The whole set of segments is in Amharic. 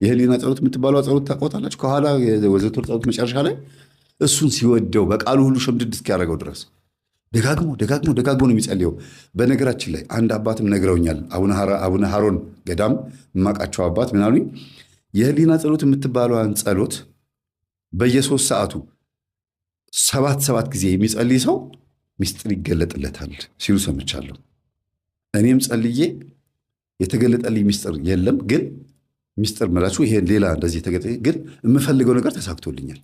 የህሊና ጸሎት የምትባለው ጸሎት ታውቃላችሁ? ከኋላ የዘወትር ጸሎት መጨረሻ ላይ እሱን ሲወደው በቃሉ ሁሉ ሸምድድ እስኪያደርገው ድረስ ደጋግሞ ነው የሚጸልየው። በነገራችን ላይ አንድ አባትም ነግረውኛል። አቡነ ሀሮን ገዳም የማውቃቸው አባት ምን አሉኝ? የህሊና ጸሎት የምትባለዋን ጸሎት በየ3 ሰዓቱ 7 ጊዜ የሚጸልይ ሰው ሚስጥር ይገለጥለታል ሲሉ ሰምቻለሁ። እኔም ጸልዬ የተገለጠልኝ ሚስጥር የለም። ግን ሚስጥር መላችሁ ይሄ ሌላ እንደዚህ የተገለጠ ግን የምፈልገው ነገር ተሳክቶልኛል።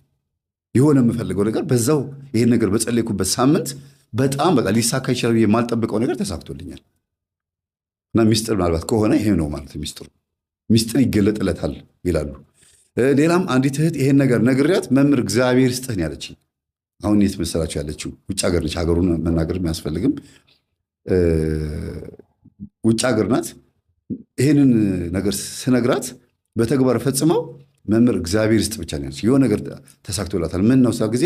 የሆነ የምፈልገው ነገር በዛው ይሄን ነገር በጸለይኩበት ሳምንት በጣም በቃ ሊሳካ ይችላል የማልጠብቀው ነገር ተሳክቶልኛል። እና ሚስጥር ምናልባት ከሆነ ይሄ ነው ማለት ሚስጥር ይገለጥለታል ይላሉ። ሌላም አንዲት እህት ይሄን ነገር ነግሬያት መምህር እግዚአብሔር ይስጥህ ያለችኝ። አሁን የት መሰላችሁ ያለችው? ውጭ ሀገር ነች። ሀገሩን መናገር የሚያስፈልግም ውጭ ሀገር ናት። ይሄንን ነገር ስነግራት በተግባር ፈጽመው መምህር እግዚአብሔር ይስጥ ብቻ ነው ያለችው። የሆነ ነገር ተሳክቶላታል። ምን ነው ጊዜ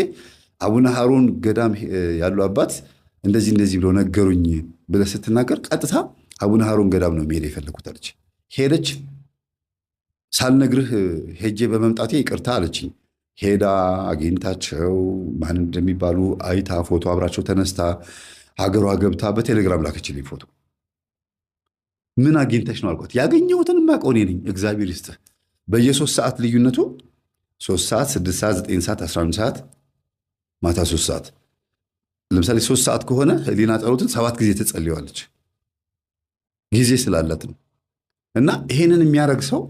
አቡነ ሀሮን ገዳም ያሉ አባት እንደዚህ ብለው ነገሩኝ ብለህ ስትናገር ቀጥታ አቡነ ሀሮን ገዳም ነው መሄድ የፈለኩት አለች። ሄደች። ሳልነግርህ ሄጄ በመምጣቴ ይቅርታ አለችኝ። ሄዳ አግኝታቸው ማን እንደሚባሉ አይታ ፎቶ አብራቸው ተነስታ ሀገሯ ገብታ በቴሌግራም ላከችልኝ ፎቶ። ምን አግኝተሽ ነው አልኳት። ያገኘሁትን የማውቀው እኔ ነኝ። እግዚአብሔር ይስጥህ። በየ3 ሰዓት ልዩነቱ 3 ሰዓት፣ 6 ሰዓት፣ 9 ሰዓት፣ 11 ሰዓት፣ ማታ 3 ሰዓት። ለምሳሌ 3 ሰዓት ከሆነ ህሊና ጸሎትን 7 ጊዜ ትጸልየዋለች። ጊዜ ስላላት ነው። እና ይሄንን የሚያደርግ ሰው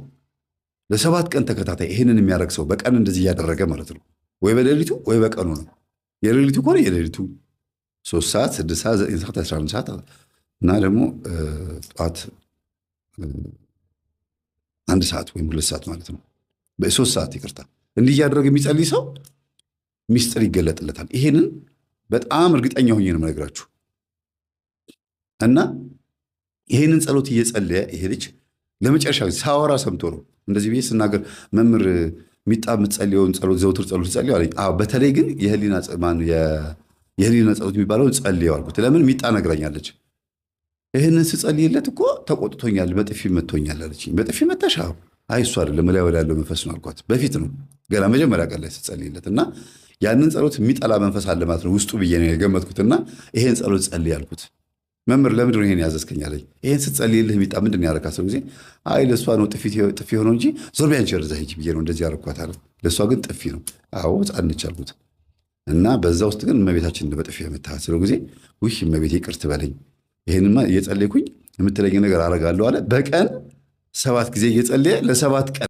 ለ7 ቀን ተከታታይ ይሄንን የሚያደርግ ሰው በቀን እንደዚህ እያደረገ ማለት ነው። ወይ በሌሊቱ ወይ በቀኑ ነው። የሌሊቱ ከሆነ የሌሊቱ 3 ሰዓት፣ 6 ሰዓት፣ 9 ሰዓት፣ 11 ሰዓት እና ደግሞ ጠዋት 1 ሰዓት ወይም 2 ሰዓት ማለት ነው። በ3 ሰዓት ይቅርታ። እንዲህ እያደረገ የሚጸልይ ሰው ሚስጥር ይገለጥለታል። ይሄንን በጣም እርግጠኛ ሆኜ ነው የምነግራችሁ። እና ይሄንን ጸሎት እየጸለየ ይሄ ልጅ ለመጨረሻ ሳወራ ሰምቶ ነው እንደዚህ ብዬ ስናገር መምህር ሚጣ የምትጸልየውን ጸሎት ዘውትር ጸሎት ጸልየው አለኝ። በተለይ ግን የህሊና ጸሎት የሚባለውን ጸልየው አልኩት። ለምን ሚጣ ነግራኛለች። ይህንን ስጸልይለት እኮ ተቆጥቶኛል፣ በጥፊ መቶኛል አለችኝ። በጥፊ መታሽ? አይ እሱ አይደለም ላይ ወዳለው መንፈስ ነው አልኳት። በፊት ነው ገና መጀመሪያ ቀን ላይ ስጸልይለት እና ያንን ጸሎት የሚጠላ መንፈስ አለ ማለት ነው ውስጡ ብዬ ነው የገመትኩትና ይሄን ጸሎት ጸልይ አልኩት። መምህር ለምንድን ነው ይሄን ያዘዝከኝ አለኝ። ይሄን ስትጸልይልህ ሚጣ ምንድን ነው ያደረካት? ጊዜ አይ ለእሷ ነው ጥፊ ሆነው እንጂ ዞር ቢያን ቸርዛ ሂጂ ብዬ ነው እንደዚህ ያደረኳት አለ። ለእሷ ግን ጥፊ ነው። አዎ ጻንች አልኩት። እና በዛ ውስጥ ግን እመቤታችን በጥፊ የመታሃት ስለው ጊዜ ውይ እመቤቴ ይቅር ትበለኝ፣ ይሄንማ እየጸለይኩኝ የምትለኝ ነገር አደርጋለሁ አለ። በቀን 7 ጊዜ እየጸለየ ለ7 ቀን